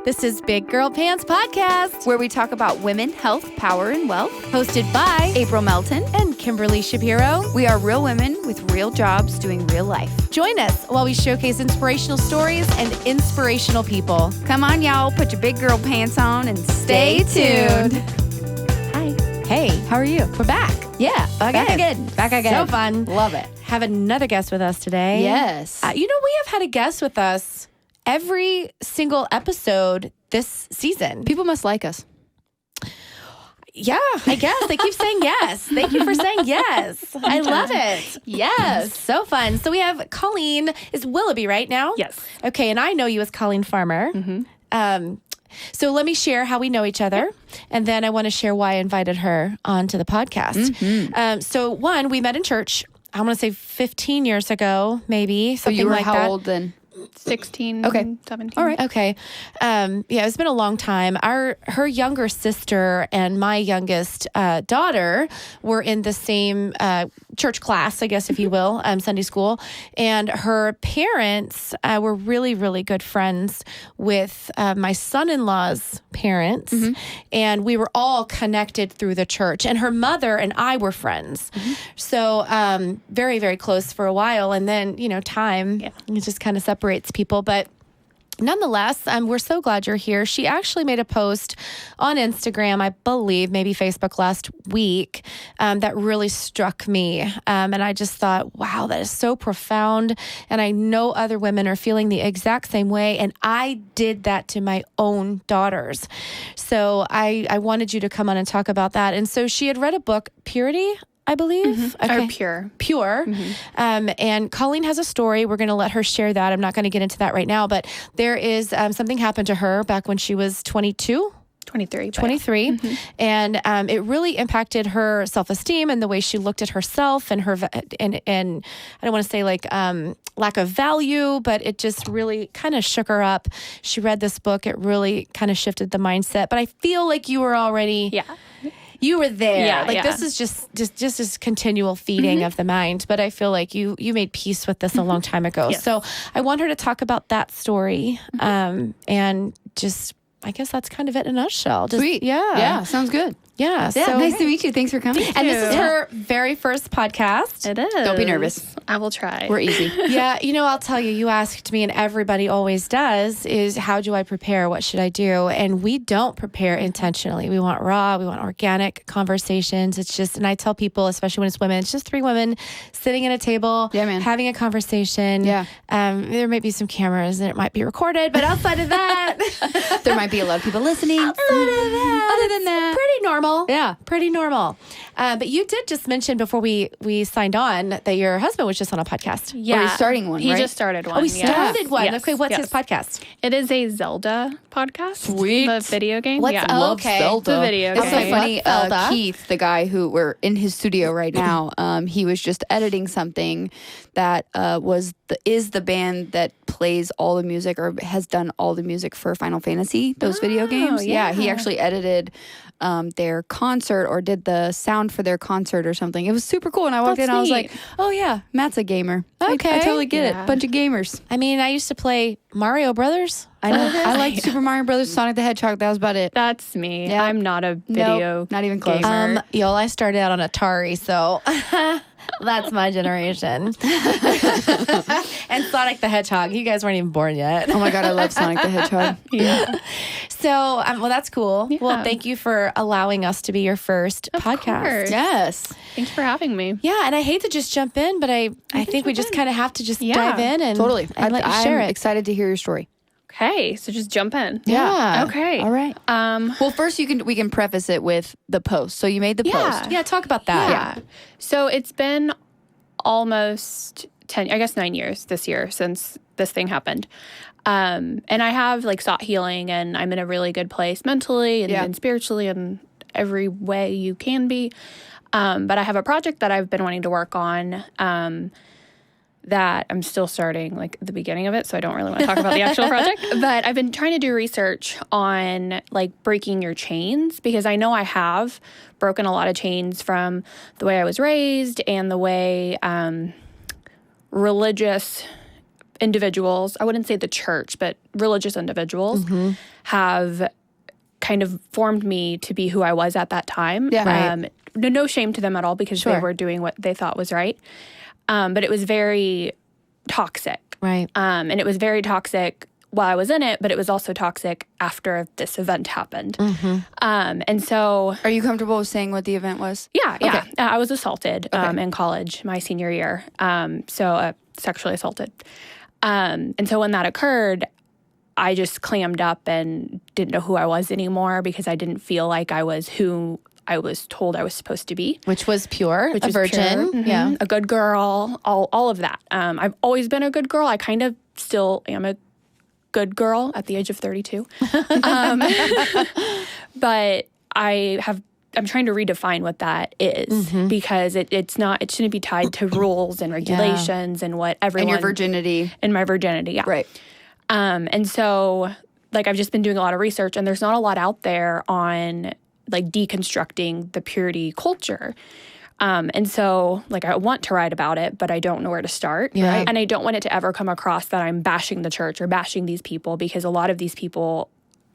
This is Big Girl Pants Podcast, where we talk about women, health, power, and wealth. hosted by April Melton. and Kimberly Shapiro. We are real women with real jobs doing real life. Join us while we showcase inspirational stories and inspirational people. Come on, y'all. Put your big girl pants on and stay tuned. Hi. Hey, How are you? we're back. Yeah. Back again. Back again. So fun. Love it. Have another guest with us today. Yes. We have had a guest with us every single episode this season. People must like us. Yeah, I guess. They keep saying yes. Thank you for saying yes. I love it. Yes. So fun. So we have Colleen, is Willoughby right now? Yes. Okay, and I know you as Colleen Farmer. So let me share how we know each other, and then I want to share why I invited her onto the podcast. So one, we met in church, I want to say 15 years ago, maybe, So something you were like how that. old then? 16, Okay. 17. All right. Okay. It's been a long time. Her younger sister and my youngest daughter were in the same church class, I guess, if you will, Sunday school. And her parents were really, really good friends with my son-in-law's parents. And we were all connected through the church. And her mother and I were friends. So very, very close for a while. And then, time, it just kind of separates people. But nonetheless, we're so glad you're here. She actually made a post on Instagram, I believe, maybe Facebook last week, that really struck me. And I just thought, wow, that is so profound. And I know other women are feeling the exact same way. And I did that to my own daughters. So I wanted you to come on and talk about that. And so she had read a book, Purity, I believe. Or pure. Pure. And Colleen has a story. We're going to let her share that. I'm not going to get into that right now, but there is something happened to her back when she was 22. 23. 23. And it really impacted her self-esteem and the way she looked at herself and her, and I don't want to say like lack of value, but it just really kind of shook her up. She read this book. It really kind of shifted the mindset, but I feel like you were already... Yeah. You were there. Yeah. This is just this continual feeding of the mind. But I feel like you made peace with this a long time ago. Yes. So I want her to talk about that story. And just, I guess that's kind of it in a nutshell. Just, Sweet. Yeah. Yeah. Sounds good. Yeah. Yeah. So, Nice to meet you. Thanks for coming. and this is her very first podcast. It is. Don't be nervous. I will try. We're easy. Yeah, I'll tell you, you asked me, and everybody always does, is how do I prepare? What should I do? And we don't prepare intentionally. We want raw, we want organic conversations. It's just, and I tell people, especially when it's women, it's just three women sitting at a table, Yeah, man. having a conversation. Yeah. There might be some cameras and it might be recorded, but outside of that, There might be a lot of people listening. other than that. pretty normal. Yeah. Pretty normal. But you did just mention before we signed on that your husband was just on a podcast. Yeah. Or he's starting one, He right? just started one. Oh, he started one. Yes. Okay, what's Yes. his podcast? It is a Zelda podcast. Sweet. The video game. What's yeah. Oh, Love okay. Zelda. The video It's so game. funny. What, Zelda? Keith, the guy who we're in his studio right now, he was just editing something that is the band that plays all the music or has done all the music for Final Fantasy, those video games. Yeah, he yeah. actually edited their concert or did the sound for their concert or something. It was super cool. And I walked That's in and I was neat. like, oh yeah, Matt's a gamer. Okay. I totally get Yeah. it. Bunch of gamers. I mean, I used to play Mario Brothers. I know. I liked Super Mario Brothers, Sonic the Hedgehog. That was about it. That's me. Yeah. I'm not a video not even close. gamer. Y'all, I started out on Atari, so that's my generation. And Sonic the Hedgehog. You guys weren't even born yet. Oh my God, I love Sonic the Hedgehog. Yeah. So, well, that's cool. Yeah. Well, thank you for allowing us to be your first podcast. course. Yes. Thanks for having me. Yeah, and I hate to just jump in, but I think we just kind of have to just Yeah. dive in and Totally. and let you share I'm it. excited to hear your story. Okay, so just jump in. Yeah. Okay. All right. Um, Well, first we can preface it with the post. So you made the post. Yeah, talk about that. Yeah. So it's been almost 9 years this year since this thing happened. And I have sought healing, and I'm in a really good place mentally and spiritually and every way you can be. But I have a project that I've been wanting to work on that I'm still starting at the beginning of it, so I don't really want to talk about the actual project. But I've been trying to do research on breaking your chains, because I know I have broken a lot of chains from the way I was raised and the way religious individuals, I wouldn't say the church, but religious individuals have kind of formed me to be who I was at that time. Yeah. Right. No shame to them at all because they were doing what they thought was right. But it was very toxic. Right. And it was very toxic while I was in it, but it was also toxic after this event happened. And so... Are you comfortable with saying what the event was? Yeah. Okay. I was assaulted in college, my senior year. Sexually assaulted. And so when that occurred, I just clammed up and didn't know who I was anymore because I didn't feel like I was who I was told I was supposed to be. Which was pure, a virgin. Pure. Yeah. A good girl, all of that. I've always been a good girl. I kind of still am a good girl at the age of 32. But I'm trying to redefine what that is because it shouldn't be tied to rules and regulations and what everyone... And your virginity. And my virginity, yeah. Right. And so, like, I've just been doing a lot of research, and there's not a lot out there on, like, deconstructing the purity culture. And so, like, I want to write about it, but I don't know where to start. Yeah. Right. And I don't want it to ever come across that I'm bashing the church or bashing these people because a lot of these people,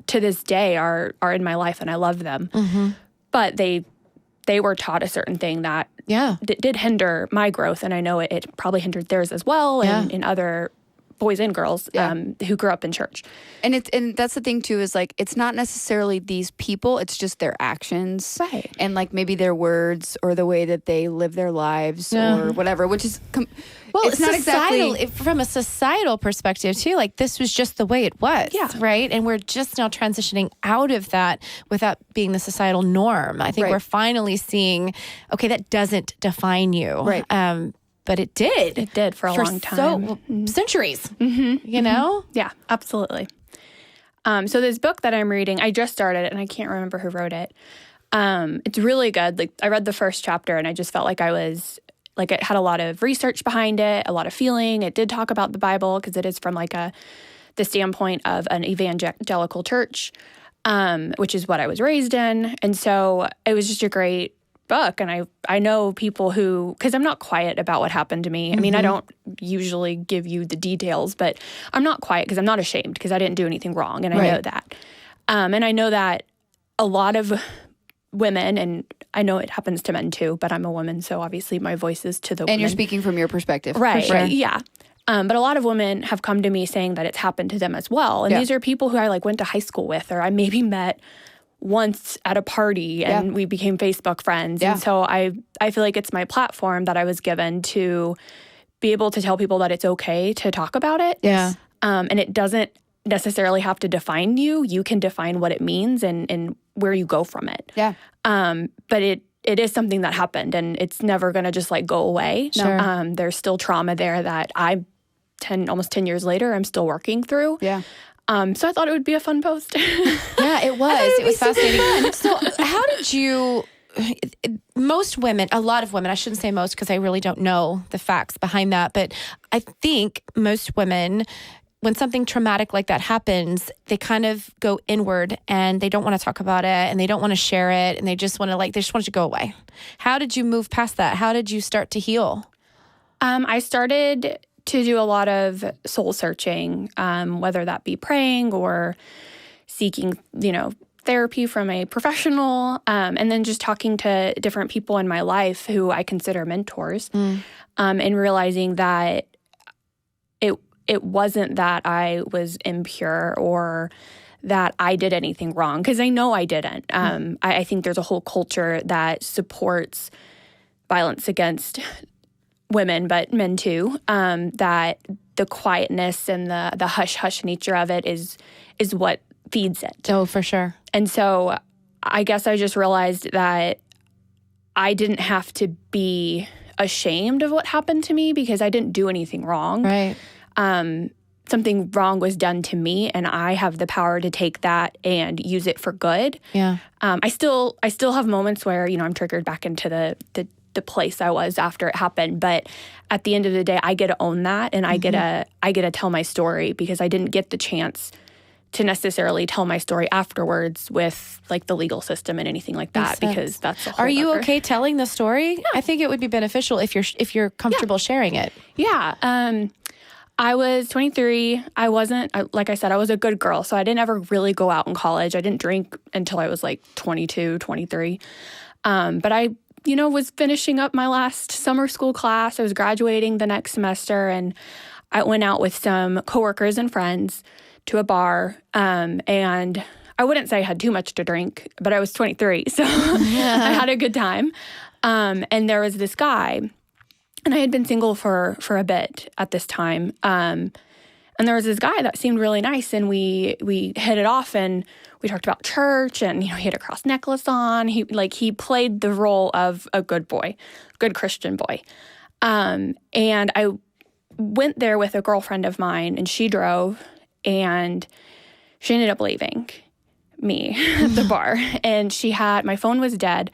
to this day, are in my life, and I love them. But they were taught a certain thing that did hinder my growth, and I know it probably hindered theirs as well, and other boys and girls who grew up in church. And that's the thing too, is like, it's not necessarily these people, it's just their actions. Right. And like maybe their words or the way that they live their lives or whatever, which is, it's not exactly. From a societal perspective too, like this was just the way it was. Yeah. Right. And we're just now transitioning out of that without being the societal norm. I think we're finally seeing, okay, that doesn't define you. Right. But it did. It did for a long time. Centuries, you know? Yeah, absolutely. So this book that I'm reading, I just started it, and I can't remember who wrote it. It's really good. Like, I read the first chapter, and I just felt like it had a lot of research behind it, a lot of feeling. It did talk about the Bible, because it is from, like, the standpoint of an evangelical church, which is what I was raised in. And so it was just a great book. And I know people who, because I'm not quiet about what happened to me. I mean, I don't usually give you the details, but I'm not quiet because I'm not ashamed because I didn't do anything wrong. And I know that. And I know that a lot of women, and I know it happens to men too, but I'm a woman, so obviously my voice is to the women. And you're speaking from your perspective. Right. For sure. Yeah. But a lot of women have come to me saying that it's happened to them as well. And these are people who I like went to high school with, or I maybe met once at a party and we became Facebook friends. And so I feel like it's my platform that I was given to be able to tell people that it's okay to talk about it. Yeah. And it doesn't necessarily have to define you. You can define what it means and where you go from it. Yeah. But it is something that happened, and it's never going to just like go away. Sure. There's still trauma there that almost 10 years later, I'm still working through. Yeah. So I thought it would be a fun post. Yeah, it was. It was fascinating. So how did you, most women, a lot of women, I shouldn't say most because I really don't know the facts behind that, but I think most women, when something traumatic like that happens, they kind of go inward and they don't want to talk about it and they don't want to share it and they just want to they just want it to go away. How did you move past that? How did you start to heal? I started to do a lot of soul searching, whether that be praying or seeking, therapy from a professional, and then just talking to different people in my life who I consider mentors, and realizing that it wasn't that I was impure or that I did anything wrong, because I know I didn't. I think there's a whole culture that supports violence against women, but men too, that the quietness and the hush-hush nature of it is what feeds it. Oh, for sure. And so I guess I just realized that I didn't have to be ashamed of what happened to me because I didn't do anything wrong. Right. Something wrong was done to me, and I have the power to take that and use it for good. Yeah. I still have moments where, I'm triggered back into the place I was after it happened. But at the end of the day, I get to own that, and I get to tell my story, because I didn't get the chance to necessarily tell my story afterwards with like the legal system and anything like that, because that's a whole Are you other... okay telling the story? Yeah. I think it would be beneficial if you're comfortable sharing it. Yeah. I was 23. I wasn't, like I said, I was a good girl. So I didn't ever really go out in college. I didn't drink until I was like 22, 23. But I, was finishing up my last summer school class. I was graduating the next semester, and I went out with some coworkers and friends to a bar. And I wouldn't say I had too much to drink, but I was 23. So I had a good time. And there was this guy, and I had been single for a bit at this time. And there was this guy that seemed really nice, and we hit it off, and we talked about church, and he had a cross necklace on. He played the role of a good boy, good Christian boy. And I went there with a girlfriend of mine, and she drove, and she ended up leaving me at the bar. And my phone was dead.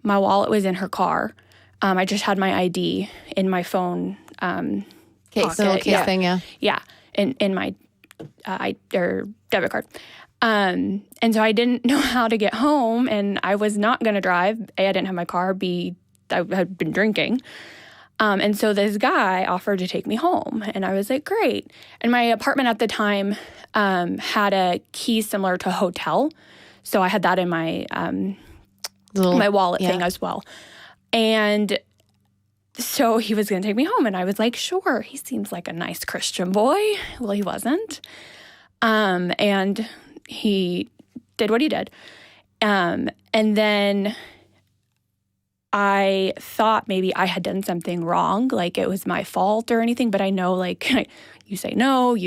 My wallet was in her car. I just had my ID in my phone case, little case thing, yeah. Yeah, in my debit card. And so I didn't know how to get home, and I was not going to drive. A, I didn't have my car. B, I had been drinking. And so this guy offered to take me home, and I was like, great. And my apartment at the time had a key similar to a hotel, so I had that in my my wallet thing as well. And so he was going to take me home, and I was like, sure, he seems like a nice Christian boy. Well, he wasn't. And he did what he did. And then I thought maybe I had done something wrong, like it was my fault or anything, but I know, like, you say no,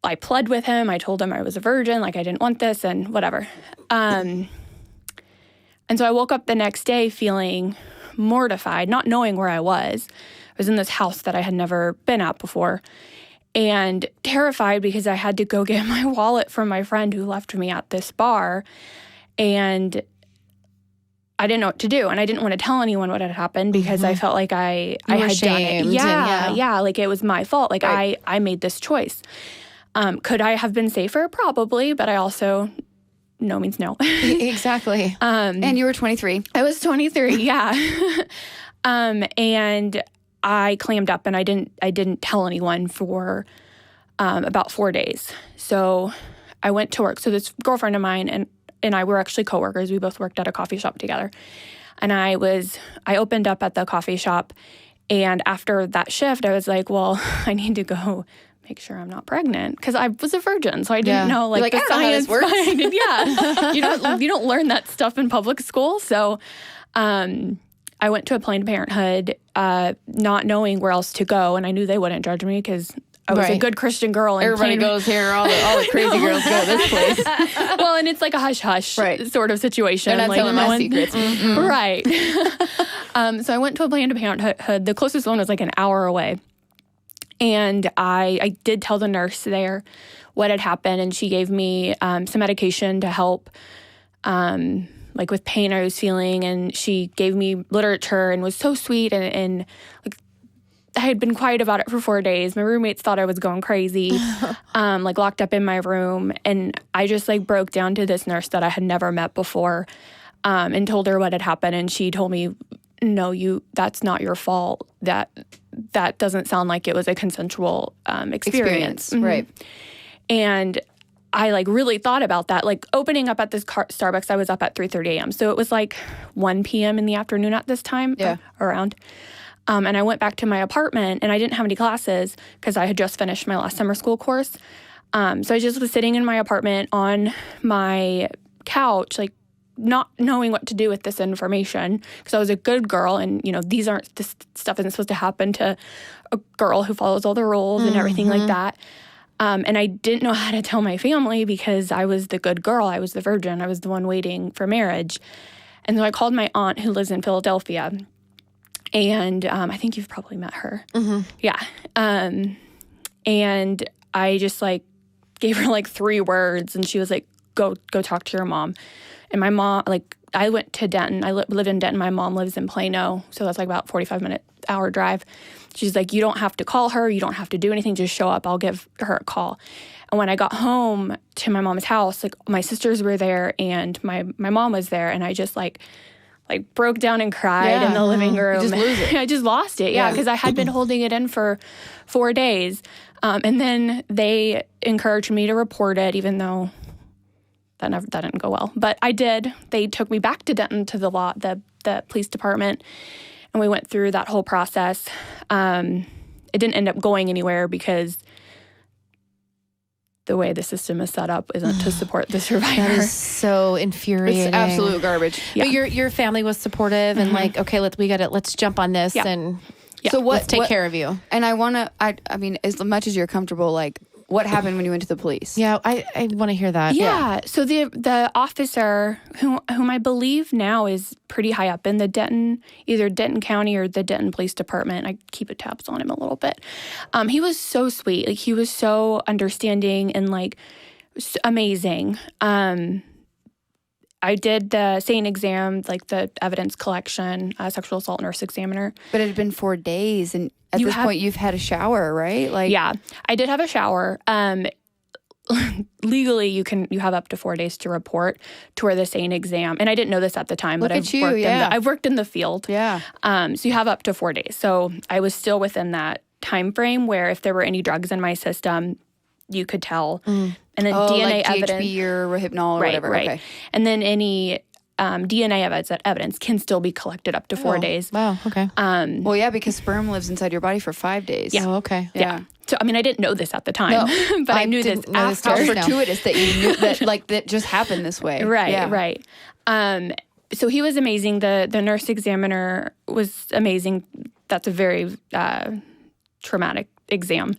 I pled with him. I told him I was a virgin, like I didn't want this and whatever. And so I woke up the next day feeling mortified, not knowing where I was. I was in this house that I had never been at before, and terrified because I had to go get my wallet from my friend who left me at this bar, and I didn't know what to do. And I didn't want to tell anyone what had happened because I felt like I had done it. Yeah, like it was my fault. Like I made this choice. Could I have been safer? Probably, but I also... no means no. Exactly. And you were 23. I was 23, yeah. And I clammed up, and I didn't tell anyone for about 4 days. So I went to work. So this girlfriend of mine and I were actually coworkers. We both worked at a coffee shop together. And I opened up at the coffee shop, and after that shift, I was like, well, I need to go make sure I'm not pregnant, because I was a virgin, so I didn't know the science behind it. Yeah, you don't learn that stuff in public school. So I went to a Planned Parenthood, not knowing where else to go, and I knew they wouldn't judge me because I was a good Christian girl. And everybody goes here. All the crazy girls go to this place. Well, and it's like a hush hush sort of situation. They're not telling my secrets, right? So I went to a Planned Parenthood. The closest one was like an hour away. And I did tell the nurse there what had happened, and she gave me some medication to help, like with pain I was feeling, and she gave me literature and was so sweet, and like I had been quiet about it for 4 days. My roommates thought I was going crazy, like locked up in my room, and I just like broke down to this nurse that I had never met before, and told her what had happened, and she told me, no, that's not your fault. That doesn't sound like it was a consensual experience. Mm-hmm. Right. And I like really thought about that. Like opening up at this Starbucks, I was up at 3:30 a.m. So it was like 1 p.m. in the afternoon at this time, around. And I went back to my apartment, and I didn't have any classes because I had just finished my last summer school course. So I just was sitting in my apartment on my couch, like not knowing what to do with this information, because I was a good girl, and this stuff isn't supposed to happen to a girl who follows all the rules and everything like that. And I didn't know how to tell my family because I was the good girl. I was the virgin. I was the one waiting for marriage. And so I called my aunt who lives in Philadelphia, and I think you've probably met her. Mm-hmm. Yeah. And I just like gave her like 3 words, and she was like, go talk to your mom. And my mom, like, I went to Denton. I live in Denton. My mom lives in Plano, so that's like about 45-hour drive. She's like, you don't have to call her. You don't have to do anything. Just show up. I'll give her a call. And when I got home to my mom's house, like, my sisters were there, and my mom was there, and I just, like, like broke down and cried in the living room. You just lose it. I just lost it. Yeah. Because I had been holding it in for 4 days. And then they encouraged me to report it, even though that didn't go well. But I did. They took me back to Denton to the police department, and we went through that whole process. It didn't end up going anywhere because the way the system is set up isn't to support the survivor. That is so infuriating. It's absolute garbage. But your family was supportive and like, okay, let's jump on this and So let's take care of you. And I mean, as much as you're comfortable, like, what happened when you went to the police? Yeah, I want to hear that. Yeah. So the officer whom I believe now is pretty high up in the either Denton County or the Denton Police Department. I keep tabs on him a little bit. He was so sweet. Like, he was so understanding and like amazing. I did the SANE exam, like the evidence collection, sexual assault nurse examiner. But it had been 4 days, and at this point, you've had a shower, right? Like, yeah, I did have a shower. Legally, you have up to 4 days to report toward the SANE exam, and I didn't know this at the time. Look but at you, yeah. I've worked in the field. Yeah. So you have up to 4 days. So I was still within that time frame where if there were any drugs in my system, you could tell. And then DNA like evidence, GHB or Rohypnol or right, whatever. right. Okay. And then any DNA evidence can still be collected up to 4 days. Wow. Okay. Well, yeah, because sperm lives inside your body for 5 days. Yeah. Oh, okay. Yeah. So I mean, I didn't know this at the time, but I knew this didn't know this after. How No. fortuitous that you knew that, like, that just happened this way. Right, Yeah. right. So he was amazing. The nurse examiner was amazing. That's a very traumatic exam.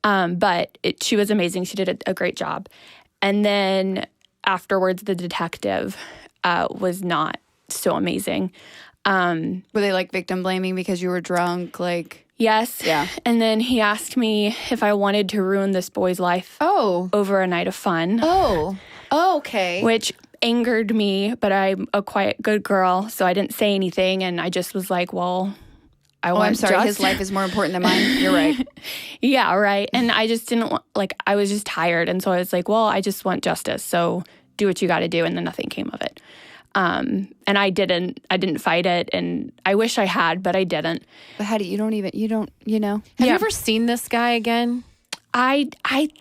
But she was amazing. She did a great job. And then afterwards, the detective was not so amazing. Were they like victim blaming because you were drunk? Like, Yes. Yeah. And then he asked me if I wanted to ruin this boy's life over a night of fun. Oh, okay. Which angered me, but I'm a quiet, good girl, so I didn't say anything. And I just was like, well, I'm sorry, his life is more important than mine. You're right. Yeah, right. And I just didn't want, like, I was just tired. And so I was like, well, I just want justice. So do what you got to do. And then nothing came of it. And I didn't fight it. And I wish I had, but I didn't. But how do you know? Have you ever seen this guy again? I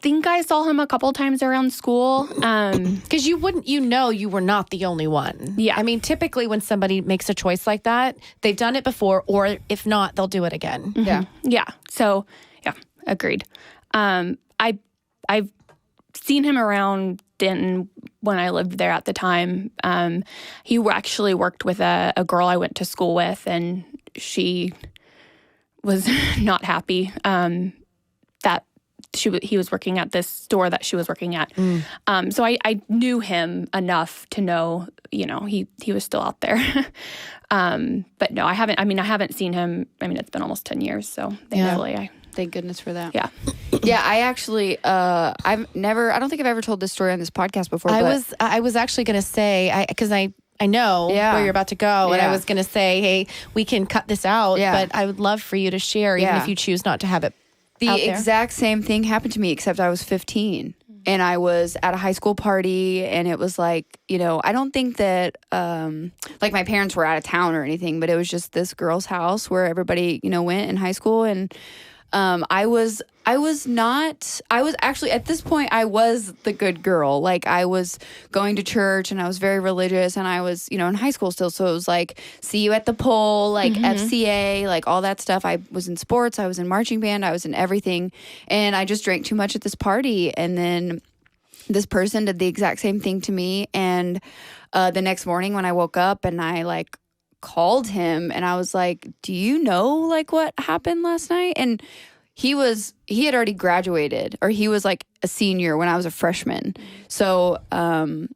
think I saw him a couple times around school. Because you were not the only one. Yeah. I mean, typically when somebody makes a choice like that, they've done it before, or if not, they'll do it again. Yeah. Yeah. So, yeah, agreed. I've seen him around Denton when I lived there at the time. He actually worked with a girl I went to school with, and she was not happy that he was working at this store that she was working at. So I knew him enough to know, he was still out there. But no, I haven't seen him. I mean, it's been almost 10 years, so thankfully Thank goodness for that. Yeah. Yeah, I actually, I don't think I've ever told this story on this podcast before. I was actually going to say, because I know where you're about to go, and I was going to say, hey, we can cut this out, but I would love for you to share, even if you choose not to have it out The there. exact same thing happened to me, except I was 15. And I was at a high school party, and it was like, I don't think that, like, my parents were out of town or anything, but it was just this girl's house where everybody, went in high school. And I was actually, at this point, I was the good girl. Like, I was going to church, and I was very religious, and I was, in high school still. So it was like, see you at the pole, like FCA, like all that stuff. I was in sports. I was in marching band. I was in everything. And I just drank too much at this party. And then this person did the exact same thing to me. And the next morning when I woke up and I like called him and I was like, do you know like what happened last night? And he had already graduated, or he was like a senior when I was a freshman. So, and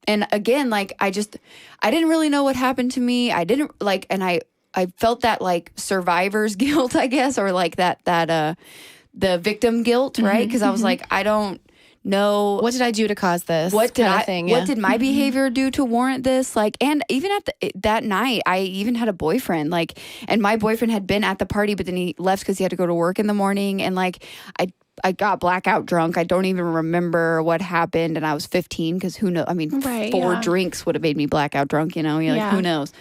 again, like I didn't really know what happened to me. I didn't like, and I felt that like survivor's guilt, I guess, or like that the victim guilt, right? Because I was like, I don't know, what did I do to cause this? what did what did my behavior do to warrant this? Like, and even at that night, I even had a boyfriend, like, and my boyfriend had been at the party, but then he left because he had to go to work in the morning. And like, I got blackout drunk. I don't even remember what happened. And I was 15, because who knows? I mean, 4 drinks would have made me blackout drunk, You're like, who knows?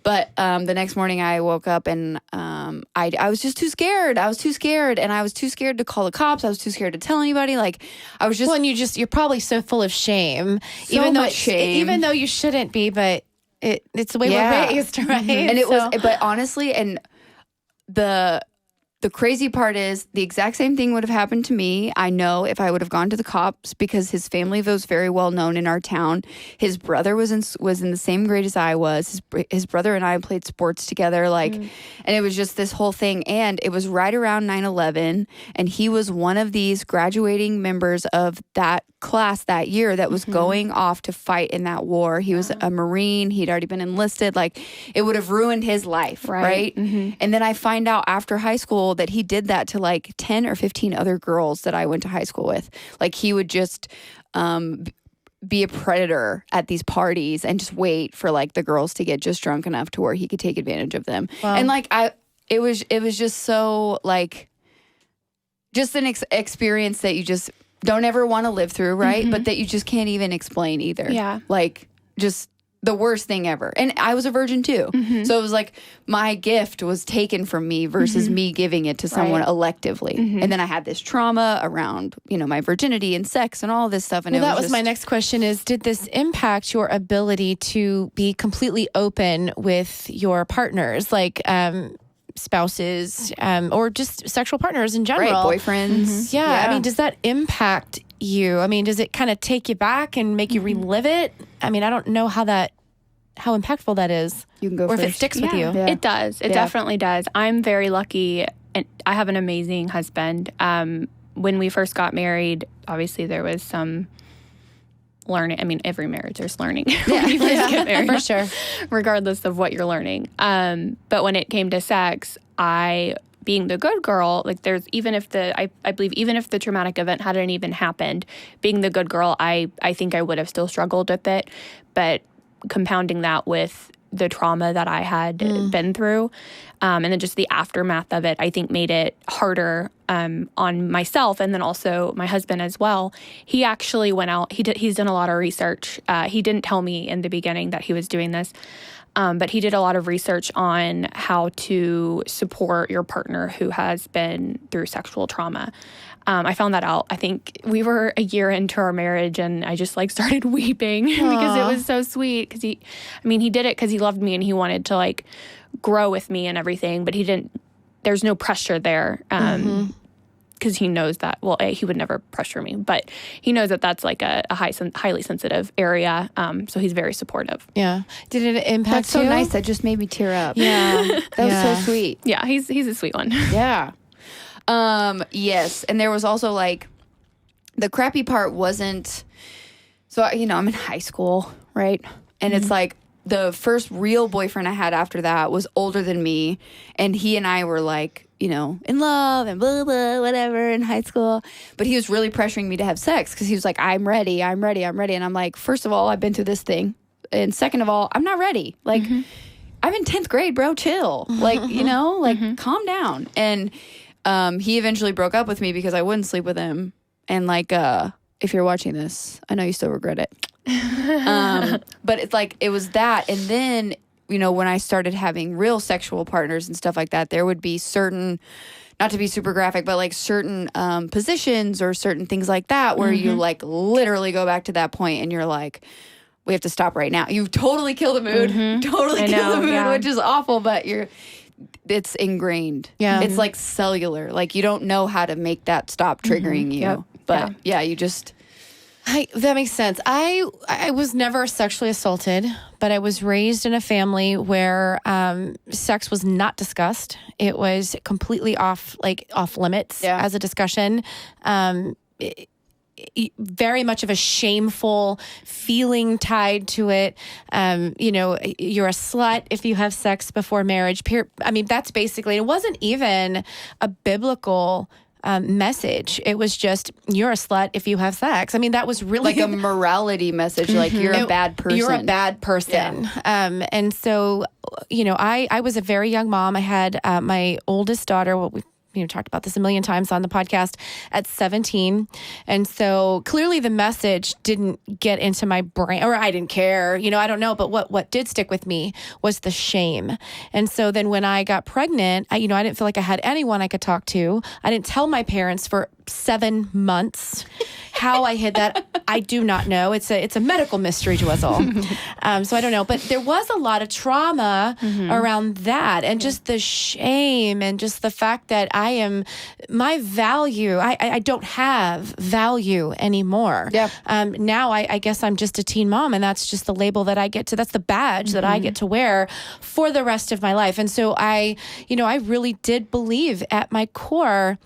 But the next morning I woke up and I was just too scared. I was too scared, and I was too scared to call the cops. I was too scared to tell anybody. Like I was just. Well, and you're probably so full of shame, So much shame. even though you shouldn't be, but it's the way we're raised, right? And it was, but honestly, and the crazy part is the exact same thing would have happened to me. I know if I would have gone to the cops, because his family was very well known in our town. His brother was in the same grade as I was. His brother and I played sports together, like, and it was just this whole thing. And it was right around 9/11, and he was one of these graduating members of that class that year that was going off to fight in that war. He was a Marine. He'd already been enlisted. Like, it would have ruined his life, right? And then I find out after high school that he did that to like 10 or 15 other girls that I went to high school with. Like, he would just be a predator at these parties and just wait for like the girls to get just drunk enough to where he could take advantage of them. Wow. And like it was just so like just an experience that you just don't ever want to live through, right? But that you just can't even explain either. Yeah. Like, just the worst thing ever. And I was a virgin too. So it was like my gift was taken from me versus me giving it to someone electively. And then I had this trauma around, my virginity and sex and all this stuff. And that was my next question is, did this impact your ability to be completely open with your partners? Like, spouses, or just sexual partners in general. Right, boyfriends. Yeah. I mean, does that impact you? I mean, does it kind of take you back and make you relive it? I mean, I don't know how impactful that is. You can go first. Or if it sticks with you. Yeah. It does. It definitely does. I'm very lucky, and I have an amazing husband. When we first got married, obviously there was some learning. I mean, every marriage there's learning when you first get married, for sure, regardless of what you're learning. But when it came to sex, being the good girl, like I believe even if the traumatic event hadn't even happened, being the good girl, I think I would have still struggled with it. But compounding that with the trauma that I had been through, and then just the aftermath of it, I think made it harder on myself, and then also my husband as well. He actually went out. He's done a lot of research. He didn't tell me in the beginning that he was doing this, but he did a lot of research on how to support your partner who has been through sexual trauma. I found that out. I think we were a year into our marriage, and I just like started weeping because it was so sweet. Because he did it because he loved me and he wanted to like grow with me and everything. But he didn't. There's no pressure there because he knows that. Well, he would never pressure me, but he knows that that's like a highly sensitive area. So he's very supportive. Yeah. Did it impact That's so you? nice. That just made me tear up. Yeah. That was so sweet. Yeah, he's a sweet one. Yeah. Yes. And there was also like, the crappy part wasn't, so, I'm in high school, right? And it's like the first real boyfriend I had after that was older than me. And he and I were like, in love and blah, blah, whatever in high school. But he was really pressuring me to have sex because he was like, I'm ready. And I'm like, first of all, I've been through this thing. And second of all, I'm not ready. Like, I'm in 10th grade, bro. Chill. Like, calm down. And he eventually broke up with me because I wouldn't sleep with him. And like, if you're watching this, I know you still regret it. But it's like, it was that. And then, when I started having real sexual partners and stuff like that, there would be certain, not to be super graphic, but like certain positions or certain things like that where you like literally go back to that point and you're like, we have to stop right now. You totally kill the mood. Totally kill the mood, which is awful, but it's ingrained. Yeah. It's like cellular. Like, you don't know how to make that stop triggering you. Yep. But you just... that makes sense. I was never sexually assaulted, but I was raised in a family where sex was not discussed. It was completely off limits as a discussion. Very much of a shameful feeling tied to it. You're a slut if you have sex before marriage. That's basically, it wasn't even a biblical message. It was just, you're a slut if you have sex. That was really like a morality message. Like, you're a bad person. You're a bad person. Yeah. And so, I was a very young mom. I had my oldest daughter, talked about this a million times on the podcast at 17. And so clearly the message didn't get into my brain, or I didn't care, I don't know. But what did stick with me was the shame. And so then when I got pregnant, I didn't feel like I had anyone I could talk to. I didn't tell my parents for 7 months. How I hid that, I do not know. It's a medical mystery to us all. So I don't know. But there was a lot of trauma around that, and just the shame, and just the fact that my value, I don't have value anymore. Yeah. Now I guess I'm just a teen mom, and that's just the label that I get to, that's the badge that I get to wear for the rest of my life. And so I really did believe at my core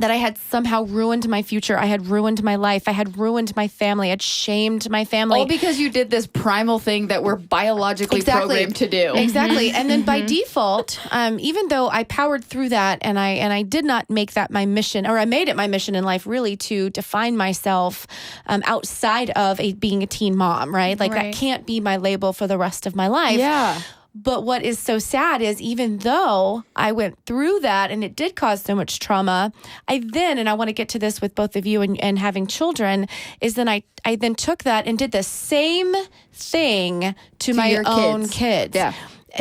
that I had somehow ruined my future. I had ruined my life. I had ruined my family. I had shamed my family. All because you did this primal thing that we're biologically programmed to do. Exactly. And then by default, even though I powered through that, and I did not make that my mission, or I made it my mission in life really to define myself outside of being a teen mom, right? Like that can't be my label for the rest of my life. Yeah. But what is so sad is, even though I went through that and it did cause so much trauma, and I want to get to this with both of you and having children, is then I then took that and did the same thing to my own kids. Yeah.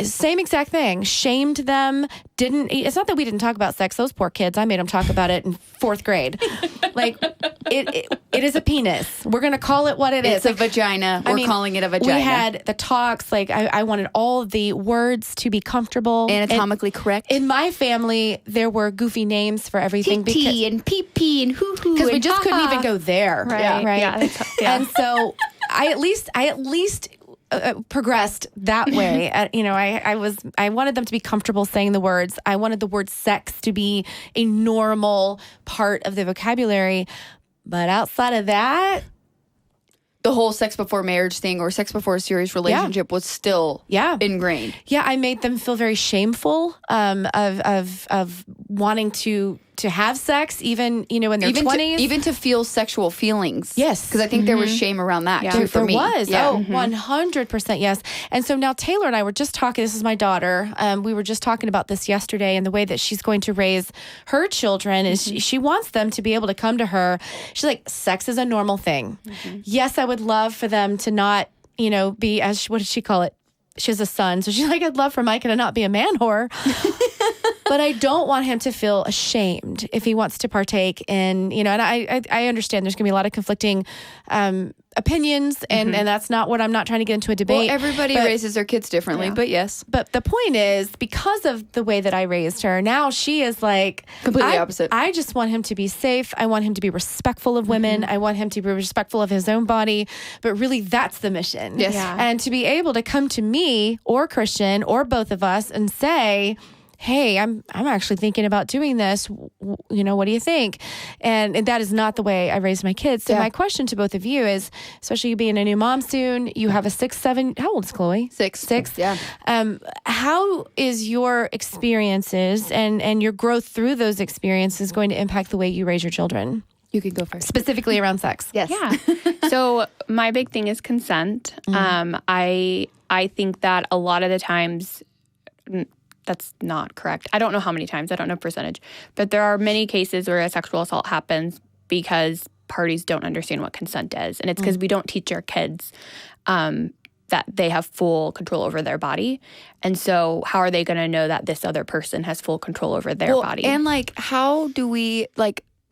Same exact thing. Shamed them. It's not that we didn't talk about sex. Those poor kids, I made them talk about it in 4th grade. Like, it is a penis. We're going to call it what it is. It's a vagina. We're calling it a vagina. We had the talks. Like, I wanted all of the words to be comfortable. Anatomically correct. In my family, there were goofy names for everything. Pee and pee and hoo-hoo. Because we just couldn't even go there. Right. Yeah. And so I at least progressed that way. I wanted them to be comfortable saying the words. I wanted the word sex to be a normal part of the vocabulary. But outside of that, the whole sex before marriage thing, or sex before a serious relationship, was still ingrained. Yeah, I made them feel very shameful of wanting to have sex, even in their 20s. Even to feel sexual feelings. Yes. Because I think there was shame around that too for me. There was. Yeah. 100% yes. And so now Taylor and I were just talking, this is my daughter, we were just talking about this yesterday, and the way that she's going to raise her children is she wants them to be able to come to her. She's like, sex is a normal thing. Yes, I would love for them to not, be, what did she call it? She has a son. So she's like, I'd love for Micah to not be a man whore. But I don't want him to feel ashamed if he wants to partake in, and I understand there's going to be a lot of conflicting opinions, and that's not what I'm not trying to get into a debate. Well, everybody raises their kids differently, but yes. But the point is, because of the way that I raised her, now she is like completely opposite. I just want him to be safe. I want him to be respectful of women. I want him to be respectful of his own body. But really, that's the mission. Yes. Yeah. And to be able to come to me or Christian or both of us and say, hey, I'm actually thinking about doing this. What do you think? And that is not the way I raised my kids. So my question to both of you is, especially you being a new mom soon, you have a 6, 7, how old is Chloe? 6. Yeah. How is your experiences and your growth through those experiences going to impact the way you raise your children? You can go first. Specifically around sex. Yes. Yeah. So my big thing is consent. I think that a lot of the times, that's not correct. I don't know how many times. I don't know percentage. But there are many cases where a sexual assault happens because parties don't understand what consent is. And it's because we don't teach our kids that they have full control over their body. And so how are they going to know that this other person has full control over their body? And how do we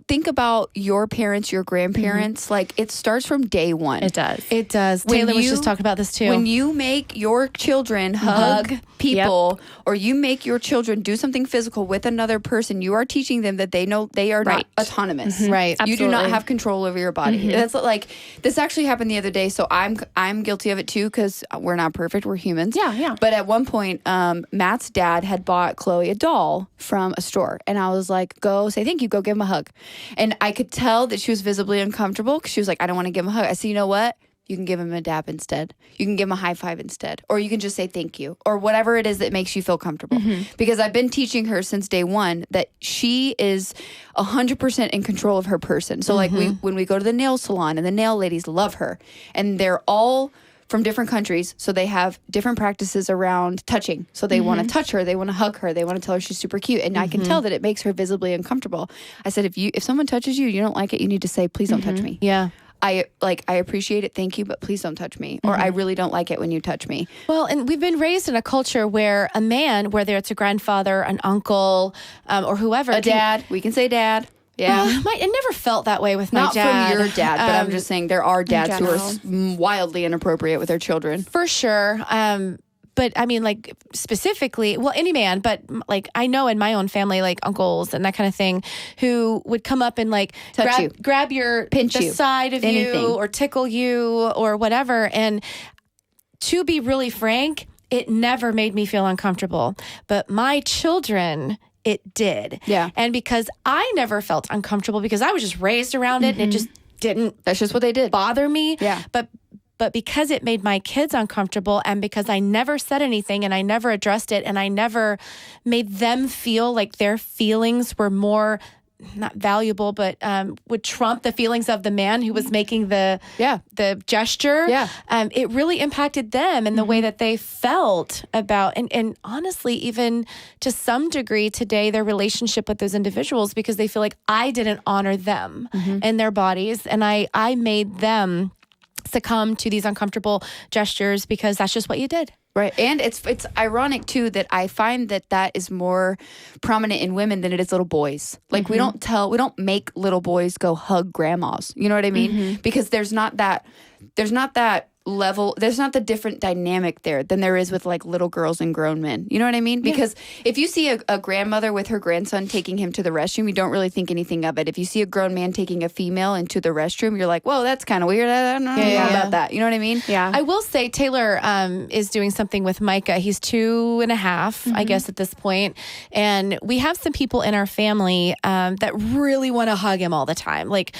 think about your parents, your grandparents? It starts from day one. It does. It does. Taylor was just talking about this too. When you make your children hug people, or you make your children do something physical with another person, you are teaching them that they know they are not autonomous. Right. You do not have control over your body. That's this actually happened the other day. So I'm guilty of it too, because we're not perfect. We're humans. Yeah. But at one point, Matt's dad had bought Chloe a doll from a store, and I was like, "Go say thank you. Go give him a hug." And I could tell that she was visibly uncomfortable because she was like, I don't want to give him a hug. I said, you know what? You can give him a dap instead. You can give him a high five instead. Or you can just say thank you. Or whatever it is that makes you feel comfortable. Because I've been teaching her since day one that she is 100% in control of her person. So when we go to the nail salon, and the nail ladies love her, and they're all from different countries. So they have different practices around touching. So they want to touch her. They want to hug her. They want to tell her she's super cute. And I can tell that it makes her visibly uncomfortable. I said, if someone touches you, you don't like it, you need to say, please don't touch me. Yeah. I appreciate it. Thank you. But please don't touch me. Or I really don't like it when you touch me. Well, and we've been raised in a culture where a man, whether it's a grandfather, an uncle, or whoever. Dad. We can say dad. Yeah. It never felt that way with my Not dad. from your dad, but I'm just saying there are dads who general. are wildly inappropriate with their children. For sure. But I mean, like specifically, well, any man, but like I know in my own family, like uncles and that kind of thing, who would come up and like grab your pinch the you, side of anything. you or tickle you or whatever. And to be really frank, it never made me feel uncomfortable. But my children, it did. Yeah. And because I never felt uncomfortable because I was just raised around it and it just didn't That's just what they did. bother me. Yeah. But because it made my kids uncomfortable and because I never said anything and I never addressed it and I never made them feel like their feelings were more not valuable, but would trump the feelings of the man who was making the gesture. Yeah. It really impacted them and the way that they felt about, and honestly, even to some degree today, their relationship with those individuals, because they feel like I didn't honor them and their bodies. And I made them succumb to these uncomfortable gestures because that's just what you did. Right. And it's ironic, too, that I find that is more prominent in women than it is little boys. Like, we don't make little boys go hug grandmas. You know what I mean? Because there's not that level, there's not the different dynamic there than there is with like little girls and grown men. You know what I mean? Because if you see a grandmother with her grandson taking him to the restroom, you don't really think anything of it. If you see a grown man taking a female into the restroom, you're like, whoa, that's kind of weird. I don't know about that. You know what I mean? Yeah. I will say Taylor is doing something with Micah. He's 2.5, I guess, at this point. And we have some people in our family that really want to hug him all the time. Like,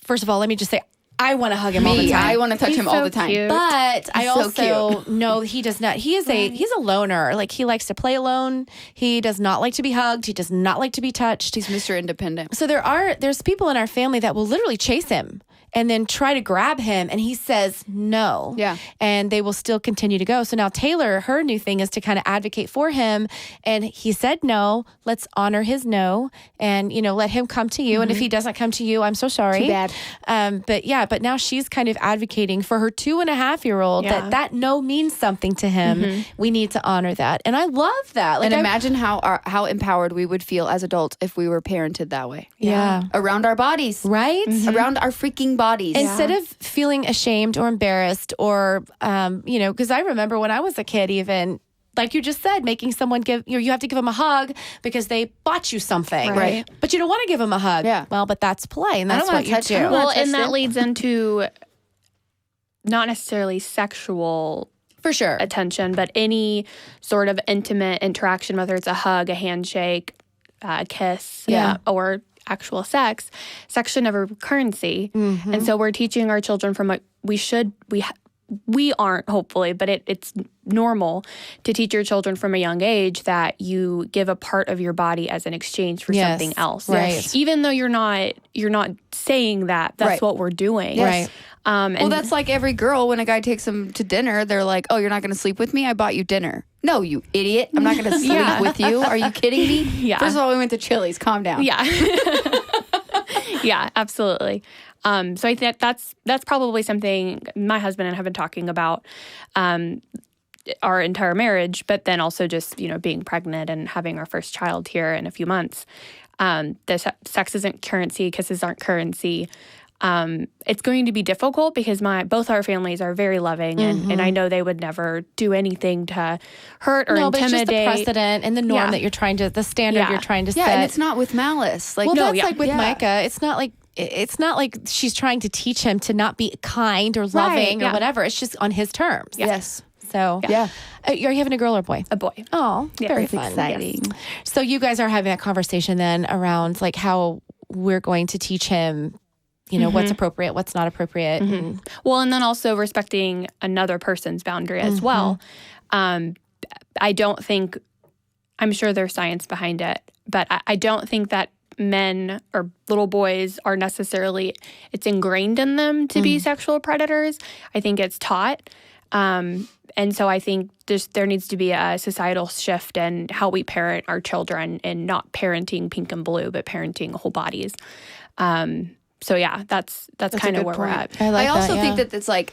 first of all, let me just say, I want to hug him all the time. I want to touch him all the time. Cute. But I so also know he does not. He's a loner. Like, he likes to play alone. He does not like to be hugged. He does not like to be touched. He's Mr. Independent. So there's people in our family that will literally chase him and then try to grab him, and he says no. Yeah. And they will still continue to go. So now Taylor, her new thing is to kind of advocate for him, and he said no. Let's honor his no, and let him come to you. And if he doesn't come to you, I'm so sorry. Too bad. But now she's kind of advocating for her 2.5-year-old that no means something to him. We need to honor that, and I love that. Like, and imagine how empowered we would feel as adults if we were parented that way. Yeah. Around our bodies. Right? Around our freaking bodies. Instead of feeling ashamed or embarrassed or, because I remember when I was a kid, even like you just said, making someone you have to give them a hug because they bought you something. Right. But you don't want to give them a hug. Yeah. Well, but that's play and that's what you do. Well, and that leads into not necessarily sexual For sure. attention, but any sort of intimate interaction, whether it's a hug, a handshake, a kiss, or actual sex should never be currency. And so we're teaching our children from we aren't, hopefully, but it's normal to teach your children from a young age that you give a part of your body as an exchange for something else. Right. Even though you're not saying that, that's what we're doing. Right. Well, that's like every girl when a guy takes them to dinner, they're like, oh, you're not going to sleep with me? I bought you dinner. No, you idiot. I'm not going to sleep with you. Are you kidding me? Yeah. First of all, we went to Chili's. Calm down. Yeah. Yeah, absolutely. So I think that's probably something my husband and I have been talking about our entire marriage, but then also just, being pregnant and having our first child here in a few months. Sex isn't currency, kisses aren't currency. It's going to be difficult because both our families are very loving, and I know they would never do anything to hurt or No, intimidate. but it's just the precedent and the norm that you're trying to, the standard you're trying to set. Yeah, and it's not with malice. Like, Well, that's like with Micah. It's not like she's trying to teach him to not be kind or loving or whatever. It's just on his terms. Yes. So, are you having a girl or boy? A boy. Oh, very That's fun. exciting. Yes. So you guys are having that conversation then around like how we're going to teach him, what's appropriate, what's not appropriate. And Well, and then also respecting another person's boundary as well. I don't think, I'm sure there's science behind it, but I don't think that men or little boys are necessarily, it's ingrained in them to be sexual predators. I think it's taught. And so I think there needs to be a societal shift in how we parent our children, and not parenting pink and blue, but parenting whole bodies. So yeah, that's kind of where we're at. I also think that it's like,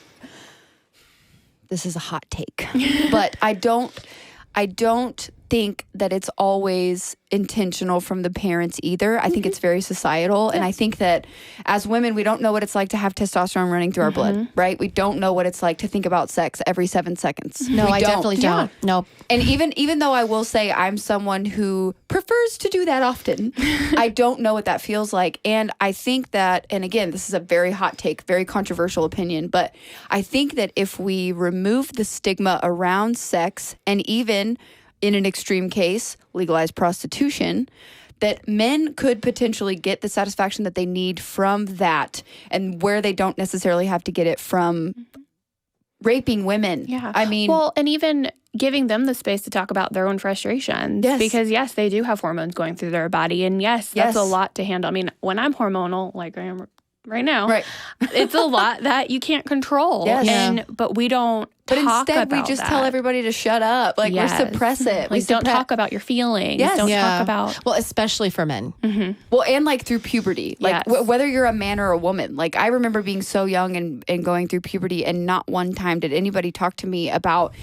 this is a hot take, but I don't think that it's always intentional from the parents either. I think it's very societal. And I think that as women, we don't know what it's like to have testosterone running through our blood, right? We don't know what it's like to think about sex every 7 seconds. No, I definitely don't. No. And even though I will say I'm someone who prefers to do that often, I don't know what that feels like. And I think that, and again, this is a very hot take, very controversial opinion, but I think that if we remove the stigma around sex, and even in an extreme case, legalized prostitution, that men could potentially get the satisfaction that they need from that, and where they don't necessarily have to get it from raping women. Yeah. I mean, well, and even giving them the space to talk about their own frustrations. Yes. Because yes, they do have hormones going through their body, and yes, that's a lot to handle. I mean, when I'm hormonal, like I am right now, it's a lot that you can't control. Yes. But we don't but talk instead about we just that. tell everybody to shut up. Like, we suppress it. Like, don't talk about your feelings. Yes. Don't talk about... Well, especially for men. Well, and like through puberty, like whether you're a man or a woman. Like, I remember being so young and going through puberty, and not one time did anybody talk to me about,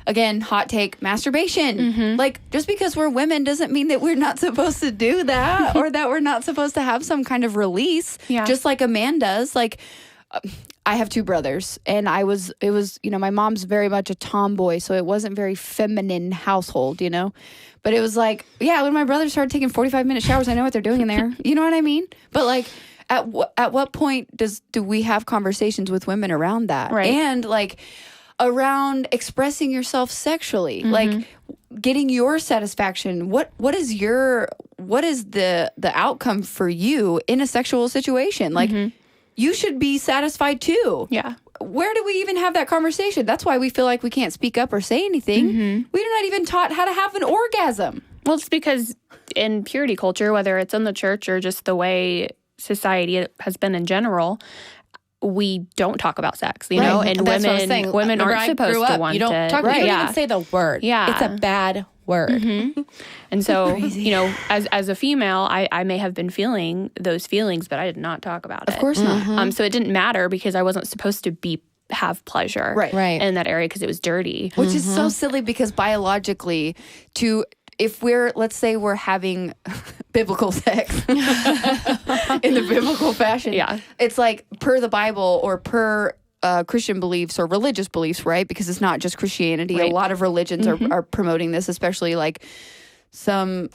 again, hot take, masturbation. Like, just because we're women doesn't mean that we're not supposed to do that, or that we're not supposed to have some kind of release, just like a man does. Like, I have 2 brothers, and it was, my mom's very much a tomboy, so it wasn't very feminine household, but it was like, when my brothers started taking 45-minute showers, I know what they're doing in there. You know what I mean? But like, at what point do we have conversations with women around that? Right. And like, around expressing yourself sexually, like getting your satisfaction. What is the outcome for you in a sexual situation? Like, you should be satisfied too. Yeah. Where do we even have that conversation? That's why we feel like we can't speak up or say anything. We're not even taught how to have an orgasm. Well, it's because in purity culture, whether it's in the church or just the way society has been in general, we don't talk about sex, know, and that's what I was saying. women Whenever aren't I supposed grew to up, want you don't it. talk, you don't even say the word. Yeah. It's a bad word. And so, as a female, I may have been feeling those feelings, but I did not talk about it. Of course not. So it didn't matter because I wasn't supposed to have pleasure in that area because it was dirty. Which is so silly, because biologically, if let's say we're having biblical sex in the biblical fashion, it's like per the Bible or per Christian beliefs or religious beliefs, right? Because it's not just Christianity. A lot of religions are promoting this, especially like some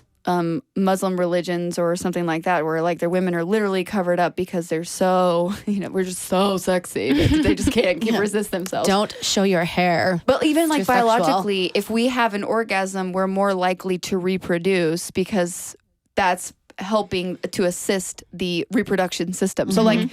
Muslim religions or something like that, where like their women are literally covered up because they're so, we're just so sexy. They just can't resist themselves. Don't show your hair. But even It's like too sexual. biologically, if we have an orgasm, we're more likely to reproduce, because that's helping to assist the reproduction system. So like,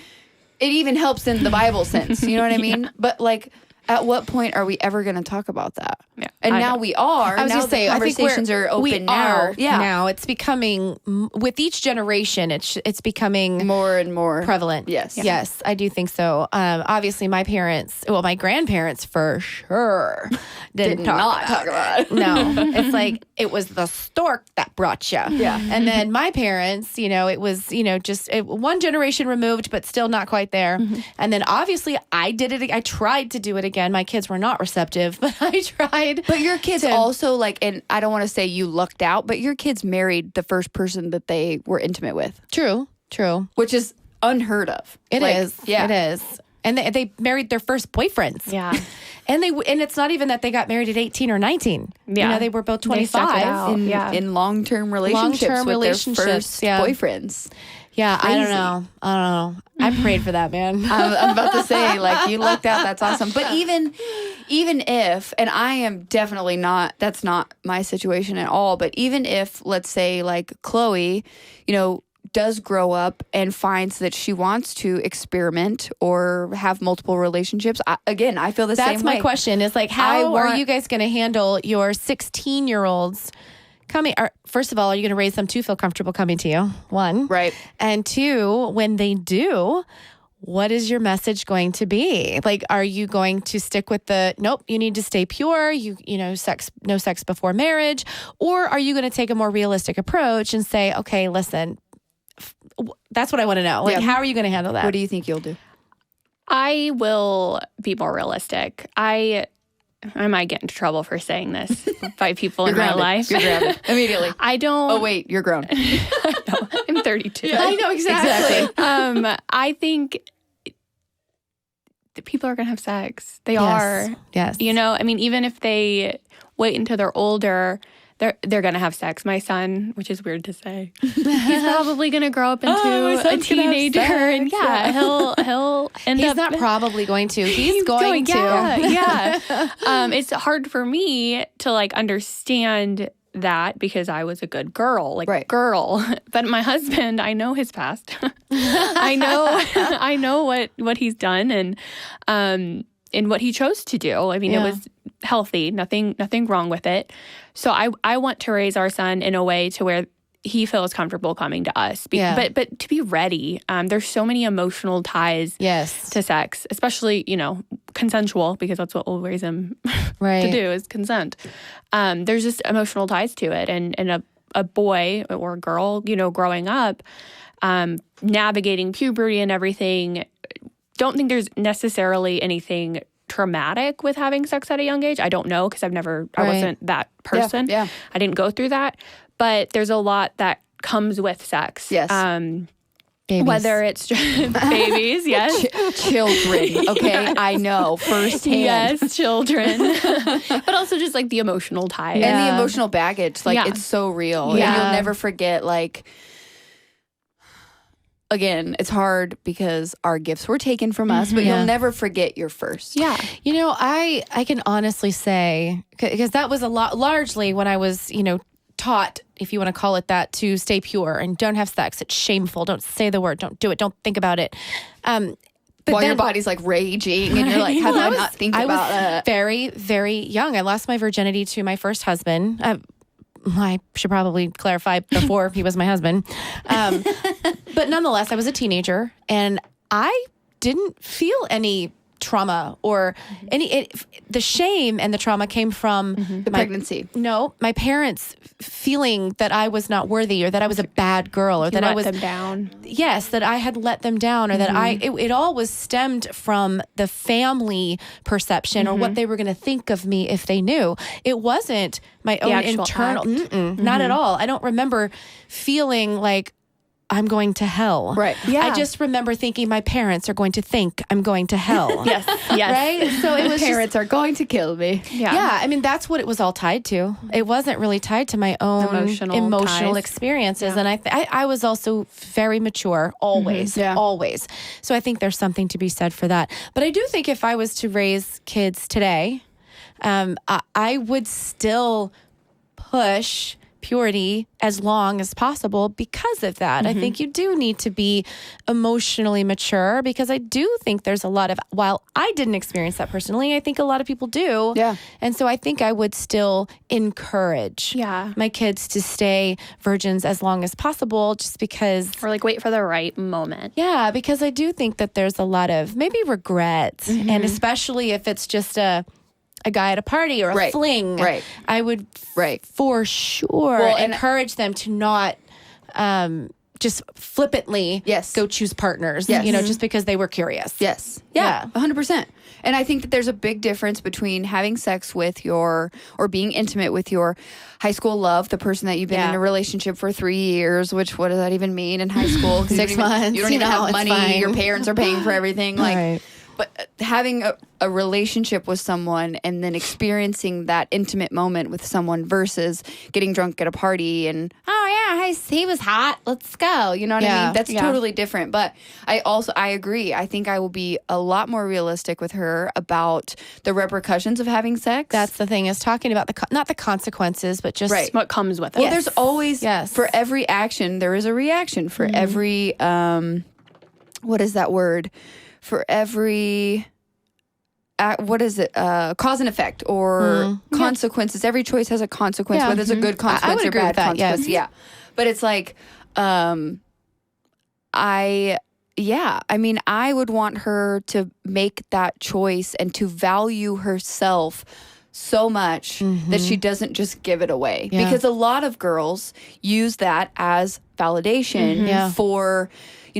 it even helps in the Bible sense. You know what I mean? But like, at what point are we ever going to talk about that? Yeah, and now we are. I was going to say, conversations are open now. Now it's becoming, with each generation, it's becoming more and more prevalent. Yes, I do think so. Obviously, my grandparents for sure did not talk about it. No, it's like it was the stork that brought you. Yeah, and then my parents, it was just one generation removed, but still not quite there. And then obviously, I did it. I tried to do it again. My kids were not receptive, but I tried. But your kids also, like, and I don't want to say you lucked out, but your kids married the first person that they were intimate with. True. Which is unheard of. It is. Yeah. It is. And they married their first boyfriends. Yeah. And it's not even that they got married at 18 or 19. Yeah. They were both 25. In long-term relationships with their first boyfriends. Yeah, crazy. I don't know. I prayed for that, man. I'm about to say, like, you lucked out. That's awesome. But even if, and I am definitely not, that's not my situation at all. But even if, let's say, like Chloe, does grow up and finds that she wants to experiment or have multiple relationships, I feel the same way. That's my question. Is like, how are you guys going to handle your 16-year-olds first of all, are you going to raise them to feel comfortable coming to you? One. Right. And two, when they do, what is your message going to be? Like, are you going to stick with nope, you need to stay pure, no sex before marriage? Or are you going to take a more realistic approach and say, okay, listen, that's what I want to know. Like, how are you going to handle that? What do you think you'll do? I will be more realistic. I might get into trouble for saying this by people in my life. You're grounded. Immediately. I don't. Oh, wait, you're grown. No, I'm 32. I know exactly. I think that people are going to have sex. They are. Yes. Even if they wait until they're older, they're going to have sex. My son, which is weird to say, he's probably going to grow up into a teenager, and he'll end up. He's not probably going to. He's going to. Yeah. It's hard for me to understand that because I was a good girl, girl. But my husband, I know his past. I know what he's done and what he chose to do. I mean, it was healthy, nothing wrong with it. So I want to raise our son in a way to where he feels comfortable coming to us. But to be ready. There's so many emotional ties to sex, especially, consensual, because that's what we'll raise him to do is consent. There's just emotional ties to it. And a boy or a girl, growing up, navigating puberty and everything, don't think there's necessarily anything traumatic with having sex at a young age. I don't know because I wasn't that person. Yeah. I didn't go through that. But there's a lot that comes with sex. Yes. Babies. Whether it's babies, yes. Children, okay? I know firsthand. Yes, children. But also just the emotional tie. And the emotional baggage. It's so real. Yeah. And you'll never forget, again, it's hard because our gifts were taken from us, but you'll never forget your first. Yeah. I can honestly say, because that was largely when I was, taught, if you want to call it that, to stay pure and don't have sex. It's shameful. Don't say the word. Don't do it. Don't think about it. But while your body's raging and you're like, how did I not think about I was it? very, very young. I lost my virginity to my first husband. I should probably clarify before he was my husband. But nonetheless, I was a teenager and I didn't feel any trauma or the shame and the trauma came from the pregnancy. No, my parents feeling that I was not worthy or that I was a bad girl or that I was them down. Yes, that I had let them down or that it all was stemmed from the family perception or what they were going to think of me if they knew. It wasn't my own internal, not at all. I don't remember feeling like I'm going to hell. Right. Yeah. I just remember thinking my parents are going to think I'm going to hell. Yes. Right? So it was parents are going to kill me. Yeah. I mean, that's what it was all tied to. It wasn't really tied to my own emotional experiences. Yeah. And I was also very mature, always, always. So I think there's something to be said for that. But I do think if I was to raise kids today, I would still push purity as long as possible because of that. I think you do need to be emotionally mature because I do think there's a lot of, while I didn't experience that personally, I think a lot of people do. Yeah. And so I think I would still encourage my kids to stay virgins as long as possible just because. Or wait for the right moment. Yeah, because I do think that there's a lot of maybe regret and especially if it's just a guy at a party or a fling, I would for sure encourage them to not just flippantly go choose partners, just because they were curious. Yes. Yeah, 100%. And I think that there's a big difference between having sex with or being intimate with your high school love, the person that you've been in a relationship for 3 years, which what does that even mean in high school? 6 months. You don't even have money. Fine. Your parents are paying for everything. But having a relationship with someone and then experiencing that intimate moment with someone versus getting drunk at a party and, he was hot, let's go. You know what I mean? That's totally different. But I agree. I think I will be a lot more realistic with her about the repercussions of having sex. That's the thing, is talking about not the consequences, but just what comes with it. Well, there's always, for every action, there is a reaction. For every, what is that word? For every what is it? Cause and effect or consequences. Every choice has a consequence, whether it's a good consequence would or agree bad with that, consequence. yes. Yeah. But it's like, I mean, I would want her to make that choice and to value herself so much that she doesn't just give it away. Yeah. Because a lot of girls use that as validation for,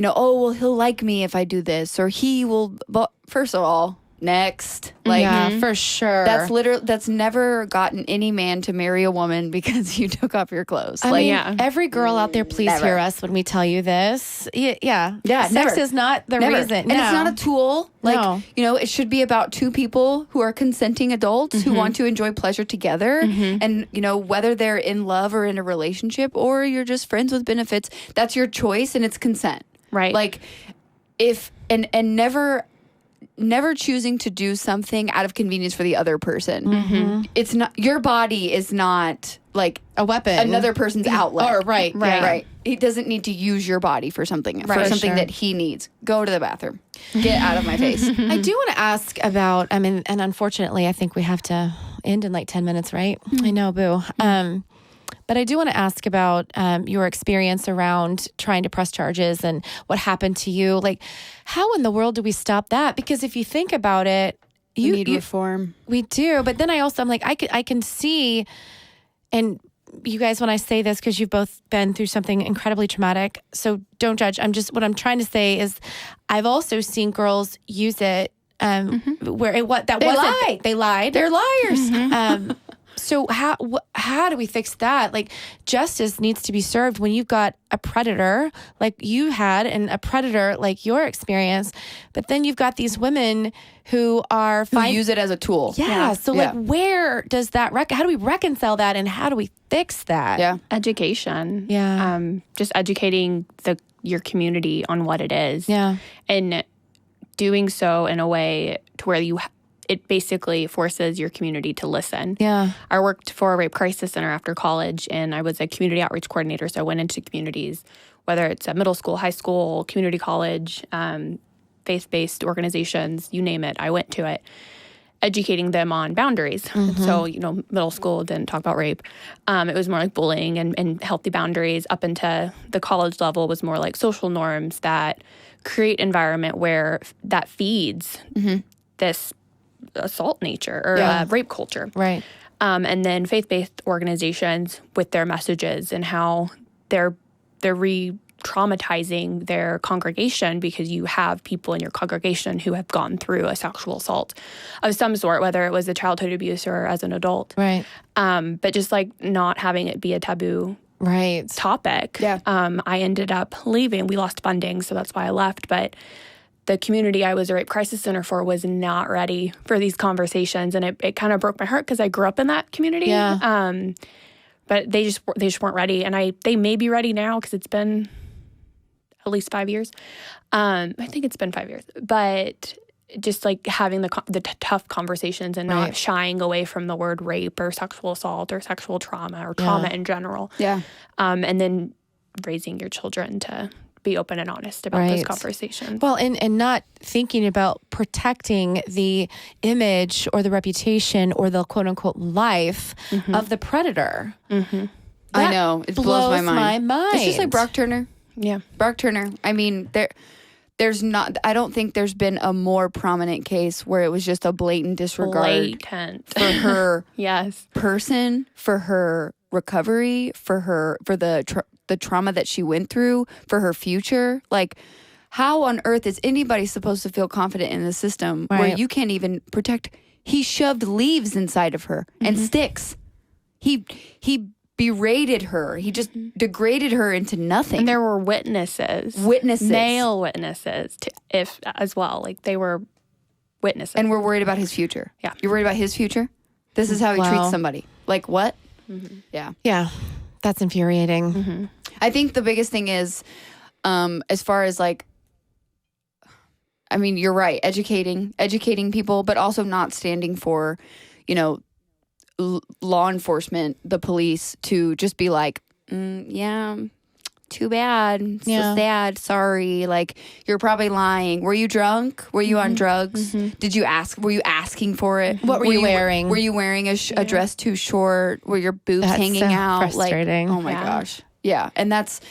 oh, well, he'll like me if I do this, or he will. But first of all, next. Like, for sure. That's never gotten any man to marry a woman because you took off your clothes. I mean, every girl out there, please hear us when we tell you this. Yeah. Sex never. is not the reason. And it's not a tool. Like, it should be about two people who are consenting adults who want to enjoy pleasure together. And, whether they're in love or in a relationship or you're just friends with benefits, that's your choice and it's consent. Right. Like, if, and never choosing to do something out of convenience for the other person. It's not, your body is not like a weapon, another person's outlet. Or right. He doesn't need to use your body for something that he needs. Go to the bathroom. Get out of my face. I do want to ask about, and unfortunately, I think we have to end in like 10 minutes, right? I know, boo. But I do want to ask about your experience around trying to press charges and what happened to you. Like, how in the world do we stop that? Because if you think about it, you need reform. We do. But then I'm like, I can see, and you guys, when I say this, because you've both been through something incredibly traumatic, so don't judge. What I'm trying to say is I've also seen girls use it where they lied. They lied. They're liars. So how do we fix that? Like, justice needs to be served when you've got a predator like you had and a predator like your experience, but then you've got these women who use it as a tool. Yeah. So like, where does that how do we reconcile that and how do we fix that? Yeah. Education. Yeah. Just educating your community on what it is. Yeah. And doing so in a way to where it basically forces your community to listen. Yeah. I worked for a rape crisis center after college, and I was a community outreach coordinator. So I went into communities, whether it's a middle school, high school, community college, faith-based organizations, you name it. I went to it, educating them on boundaries. So, middle school didn't talk about rape. It was more like bullying and healthy boundaries. Up into the college level was more like social norms that create environment where that feeds this assault nature or rape culture. Right. And then faith-based organizations with their messages and how they're re-traumatizing their congregation because you have people in your congregation who have gone through a sexual assault of some sort, whether it was a childhood abuse or as an adult. Right. But just like not having it be a taboo topic. Yeah. I ended up leaving. We lost funding, so that's why I left. But the community I was a rape crisis center for was not ready for these conversations. And it kind of broke my heart because I grew up in that community. Yeah. But they just weren't ready. And they may be ready now because it's been at least 5 years. I think it's been 5 years. But just like having the tough conversations and not shying away from the word rape or sexual assault or sexual trauma or trauma in general. Yeah. And then raising your children to be open and honest about those conversations. Well, and not thinking about protecting the image or the reputation or the quote unquote life of the predator. I know. It blows my mind. It's just like Brock Turner. Yeah. Brock Turner. I mean, there's not, I don't think there's been a more prominent case where it was just a blatant disregard for her person, for her recovery, for the trauma that she went through, for her future. Like, how on earth is anybody supposed to feel confident in the system where you can't even protect? He shoved leaves inside of her and sticks. He berated her. He just degraded her into nothing. And there were witnesses. Male witnesses, as well. Like, they were witnesses. And we're worried about his future. Yeah. You're worried about his future? This is how he treats somebody. Like, what? Yeah. Yeah. That's infuriating. I think the biggest thing is, as far as like, I mean, you're right, educating people, but also not standing for, law enforcement, the police, to just be like, too too bad. So Yeah. sad. Sorry. Like, you're probably lying. Were you drunk? Were you on drugs? Did you ask? Were you asking for it? What were you wearing? Were you wearing a dress too short? Were your boobs That's hanging so out? frustrating. Like, oh my gosh. Yeah. And that's,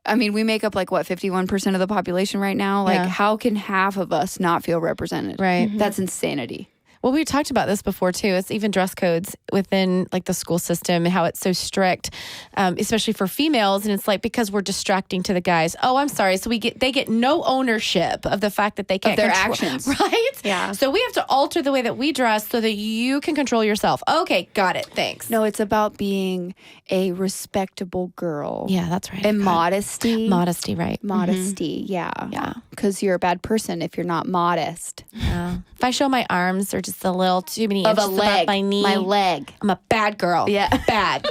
I mean, we make up like what, 51% of the population right now? Like, Yeah. how can half of us not feel represented? Right. That's insanity. Well, we talked about this before too. It's even dress codes within like the school system and how it's so strict, especially for females. And it's like, because we're distracting to the guys. Oh, I'm sorry. So they get no ownership of the fact that they can't Of their control, actions. right? Yeah. So we have to alter the way that we dress so that you can control yourself. Okay, got it. Thanks. No, it's about being a respectable girl. Yeah, that's right. And modesty. Modesty, right? Modesty, yeah. Yeah. Because you're a bad person if you're not modest. Yeah. If I show my arms or just a little too many Of inches a leg. above my knee, My leg. I'm a bad girl. Yeah. Bad.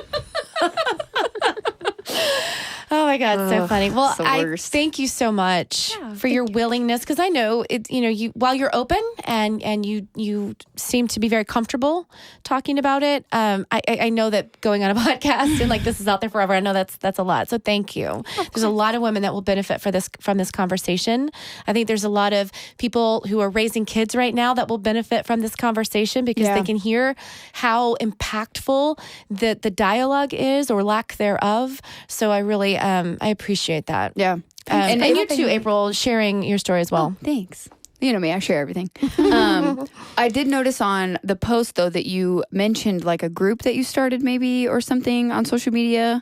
Oh my God, so funny. Well, it's the I worst. thank you so much for your willingness, because I know it. You know, you while you're open and you seem to be very comfortable talking about it. I know that going on a podcast and like this is out there forever. I know that's a lot. So thank you. There's a lot of women that will benefit from this conversation. I think there's a lot of people who are raising kids right now that will benefit from this conversation because they can hear how impactful the dialogue is or lack thereof. So I really I appreciate that. Yeah. And you everything- too, April, sharing your story as well. Thanks. You know me, I share everything. I did notice on the post, though, that you mentioned like a group that you started maybe or something on social media.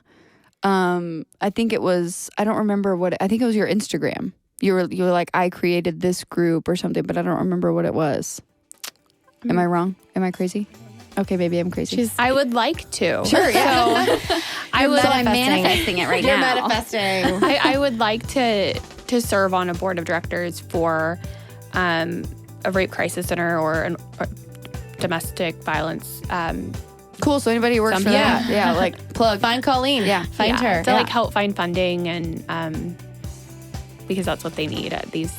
I think it was, I don't remember I think it was your Instagram. You were like, I created this group or something, but I don't remember what it was. Am I wrong? Am I crazy? Okay, maybe I'm crazy. I would like to. Sure, yeah. So I would. I'm manifesting it right You're now. manifesting. I would like to serve on a board of directors for a rape crisis center or domestic violence. Cool. So anybody who works for that, yeah, like plug. Find Colleen. Yeah. Find her. to like help find funding and because that's what they need. These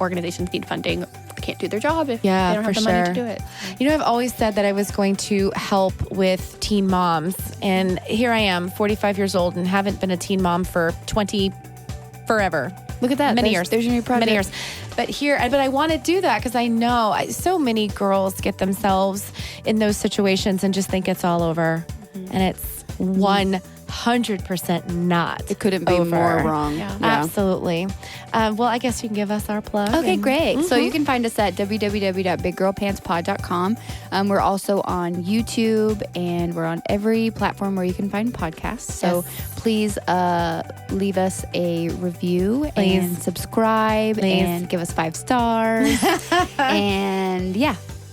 organizations need funding. They can't do their job if they don't have the money to do it. You know, I've always said that I was going to help with teen moms. And here I am, 45 years old, and haven't been a teen mom for forever. Look at that. Many years. There's your new project. Many years. But I want to do that because I know so many girls get themselves in those situations and just think it's all over. And it's 100% not. It couldn't be over. more wrong. Yeah. Absolutely. Well, I guess you can give us our plug. Okay, and- great. So you can find us at www.biggirlpantspod.com. We're also on YouTube and we're on every platform where you can find podcasts. So please leave us a review and subscribe and give us 5 stars. And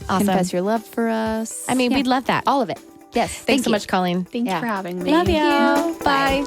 Awesome. confess your love for us. I mean, we'd love that. all of it. Yes. Thanks so much, Colleen. Thanks for having me. Love you. you. Bye.